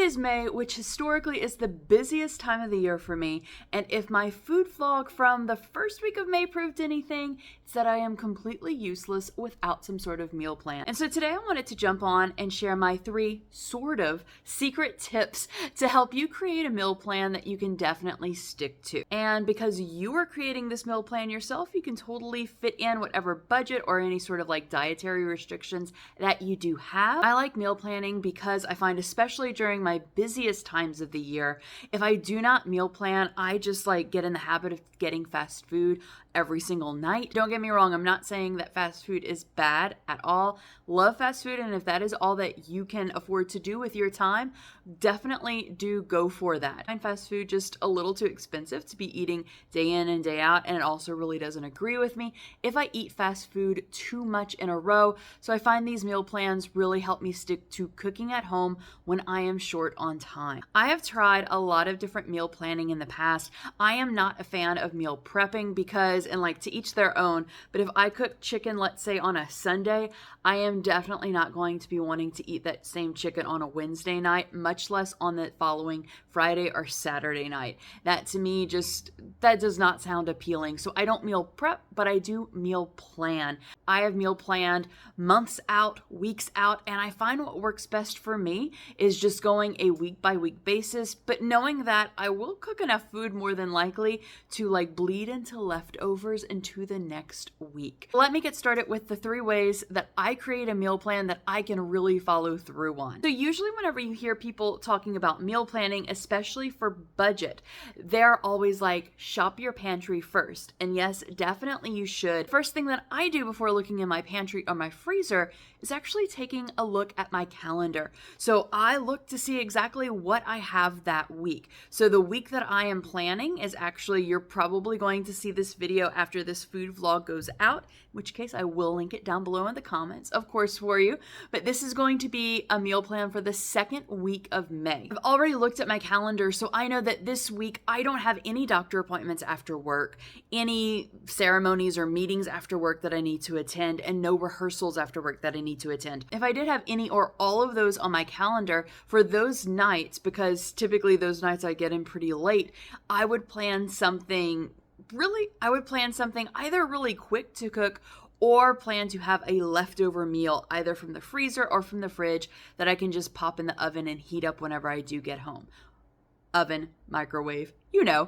is May, which historically is the busiest time of the year for me, and if my food vlog from the first week of May proved anything, it's that I am completely useless without some sort of meal plan. And so today I wanted to jump on and share my 3 sort of secret tips to help you create a meal plan that you can definitely stick to. And because you are creating this meal plan yourself, you can totally fit in whatever budget or any sort of like dietary restrictions that you do have. I like meal planning because I find, especially during my busiest times of the year, if I do not meal plan, I just like get in the habit of getting fast food every single night. Don't get me wrong, I'm not saying that fast food is bad at all. Love fast food, and if that is all that you can afford to do with your time, definitely do go for that. I find fast food just a little too expensive to be eating day in and day out, and it also really doesn't agree with me if I eat fast food too much in a row. So I find these meal plans really help me stick to cooking at home when I am short on time. I have tried a lot of different meal planning in the past. I am not a fan of meal prepping because, and like to each their own, but if I cook chicken, let's say on a Sunday, I am definitely not going to be wanting to eat that same chicken on a Wednesday night, much less on the following Friday or Saturday night. That to me that does not sound appealing. So I don't meal prep, but I do meal plan. I have meal planned months out, weeks out, and I find what works best for me is just going a week by week basis, but knowing that I will cook enough food more than likely to like bleed into leftovers into the next week. Let me get started with the 3 ways that I create a meal plan that I can really follow through on. So usually whenever you hear people talking about meal planning, especially for budget, they're always like, shop your pantry first. And yes, definitely you should. First thing that I do before looking in my pantry or my freezer is actually taking a look at my calendar. So I look to see exactly what I have that week. So the week that I am planning is actually, you're probably going to see this video after this food vlog goes out, in which case I will link it down below in the comments, of course, for you. But this is going to be a meal plan for the 2nd week of May. I've already looked at my calendar, so I know that this week I don't have any doctor appointments after work, any ceremonies or meetings after work that I need to attend, and no rehearsals after work that I need to attend. If I did have any or all of those on my calendar for those nights, because typically those nights I get in pretty late, I would plan something either really quick to cook or plan to have a leftover meal either from the freezer or from the fridge that I can just pop in the oven and heat up whenever I do get home. Oven, microwave,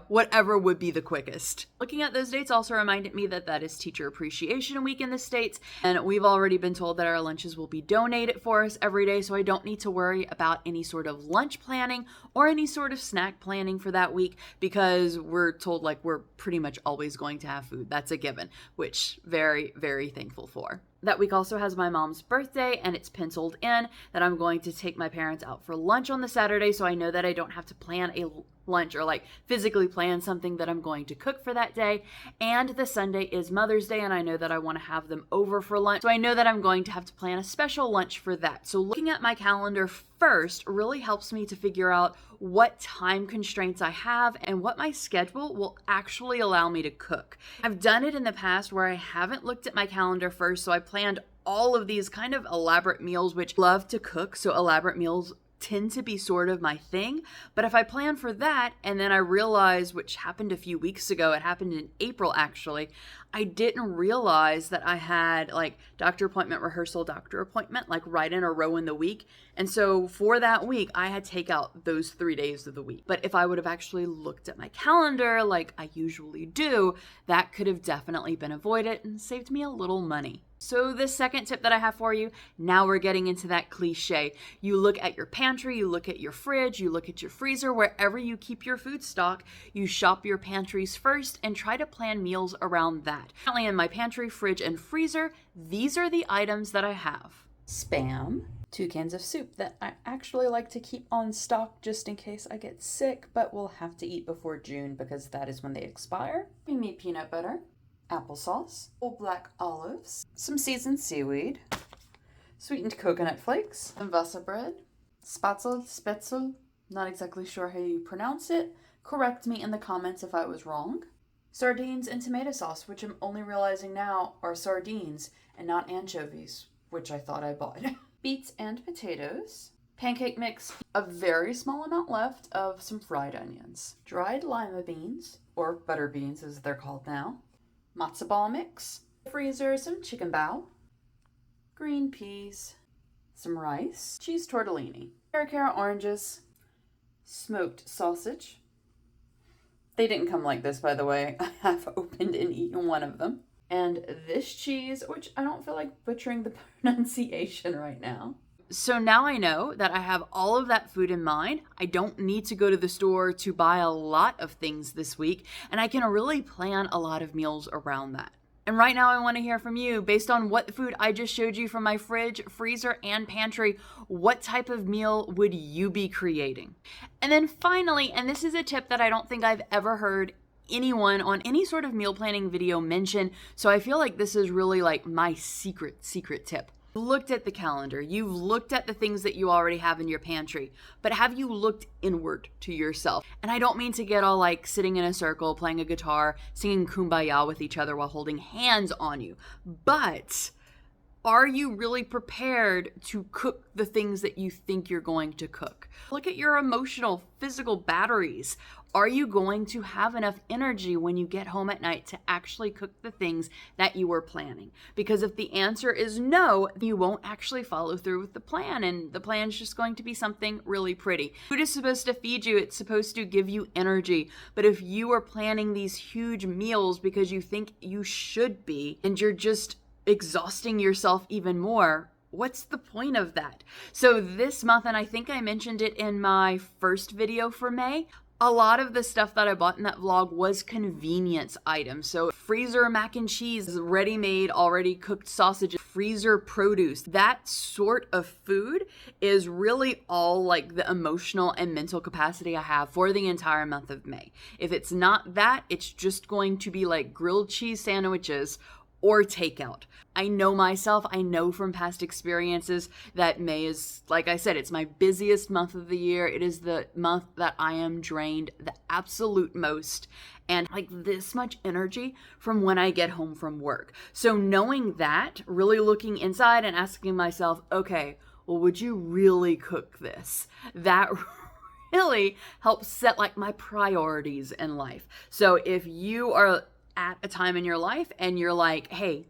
whatever would be the quickest. Looking at those dates also reminded me that that is Teacher Appreciation Week in the States, and we've already been told that our lunches will be donated for us every day, so I don't need to worry about any sort of lunch planning or any sort of snack planning for that week because we're told like we're pretty much always going to have food. That's a given, which very, very thankful for. That week also has my mom's birthday, and it's penciled in that I'm going to take my parents out for lunch on the Saturday, so I know that I don't have to plan a lunch or like physically plan something that I'm going to cook for that day. And the Sunday is Mother's Day, and I know that I want to have them over for lunch, so I know that I'm going to have to plan a special lunch for that. So looking at my calendar first really helps me to figure out what time constraints I have and what my schedule will actually allow me to cook. I've done it in the past where I haven't looked at my calendar first, so I planned all of these kind of elaborate meals, which love to cook, so elaborate meals tend to be sort of my thing. But if I plan for that and then I realize, which happened a few weeks ago, it happened in April actually, I didn't realize that I had like doctor appointment, rehearsal, doctor appointment, like right in a row in the week. And so for that week, I had to take out those 3 days of the week. But if I would have actually looked at my calendar like I usually do, that could have definitely been avoided and saved me a little money. So the second tip that I have for you, now we're getting into that cliche. You look at your pantry, you look at your fridge, you look at your freezer, wherever you keep your food stock, you shop your pantries first and try to plan meals around that. Currently in my pantry, fridge, and freezer, these are the items that I have. Spam, 2 cans of soup that I actually like to keep on stock just in case I get sick, but will have to eat before June because that is when they expire. We need peanut butter, applesauce, whole black olives, some seasoned seaweed, sweetened coconut flakes, some Vasa bread, spätzle, not exactly sure how you pronounce it. Correct me in the comments if I was wrong. Sardines and tomato sauce, which I'm only realizing now are sardines and not anchovies, which I thought I bought. Beets and potatoes, pancake mix, a very small amount left of some fried onions, dried lima beans, or butter beans as they're called now, matzo ball mix, freezer, some chicken bao, green peas, some rice, cheese tortellini, caracara oranges, smoked sausage. They didn't come like this, by the way. I have opened and eaten one of them. And this cheese, which I don't feel like butchering the pronunciation right now. So now I know that I have all of that food in mind. I don't need to go to the store to buy a lot of things this week, and I can really plan a lot of meals around that. And right now I want to hear from you, based on what food I just showed you from my fridge, freezer, and pantry, what type of meal would you be creating? And then finally, and this is a tip that I don't think I've ever heard anyone on any sort of meal planning video mention, so I feel like this is really like my secret tip. You've looked at the calendar, you've looked at the things that you already have in your pantry, but have you looked inward to yourself? And I don't mean to get all like sitting in a circle, playing a guitar, singing Kumbaya with each other while holding hands on you, but are you really prepared to cook the things that you think you're going to cook? Look at your emotional, physical batteries. Are you going to have enough energy when you get home at night to actually cook the things that you were planning? Because if the answer is no, you won't actually follow through with the plan, and the plan is just going to be something really pretty. Food is supposed to feed you, it's supposed to give you energy, but if you are planning these huge meals because you think you should be, and you're just exhausting yourself even more, what's the point of that? So this month, and I think I mentioned it in my first video for May, a lot of the stuff that I bought in that vlog was convenience items. So freezer mac and cheese, ready-made, already cooked sausages, freezer produce. That sort of food is really all like the emotional and mental capacity I have for the entire month of May. If it's not that, it's just going to be like grilled cheese sandwiches or takeout. I know myself, I know from past experiences that May is, like I said, it's my busiest month of the year. It is the month that I am drained the absolute most, and like this much energy from when I get home from work. So knowing that, really looking inside and asking myself, okay, well, would you really cook this? That really helps set like my priorities in life. So if you are at a time in your life and you're like, hey,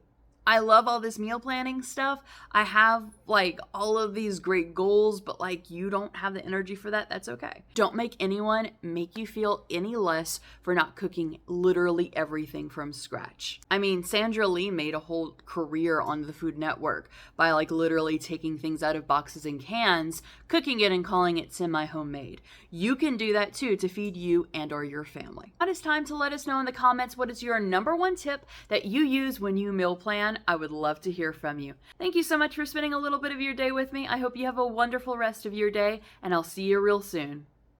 I love all this meal planning stuff. I have like all of these great goals, but like you don't have the energy for that. That's okay. Don't make anyone make you feel any less for not cooking literally everything from scratch. I mean, Sandra Lee made a whole career on the Food Network by like literally taking things out of boxes and cans, cooking it and calling it semi-homemade. You can do that too to feed you and or your family. Now it's time to let us know in the comments what is your #1 tip that you use when you meal plan. I would love to hear from you. Thank you so much for spending a little bit of your day with me. I hope you have a wonderful rest of your day, and I'll see you real soon.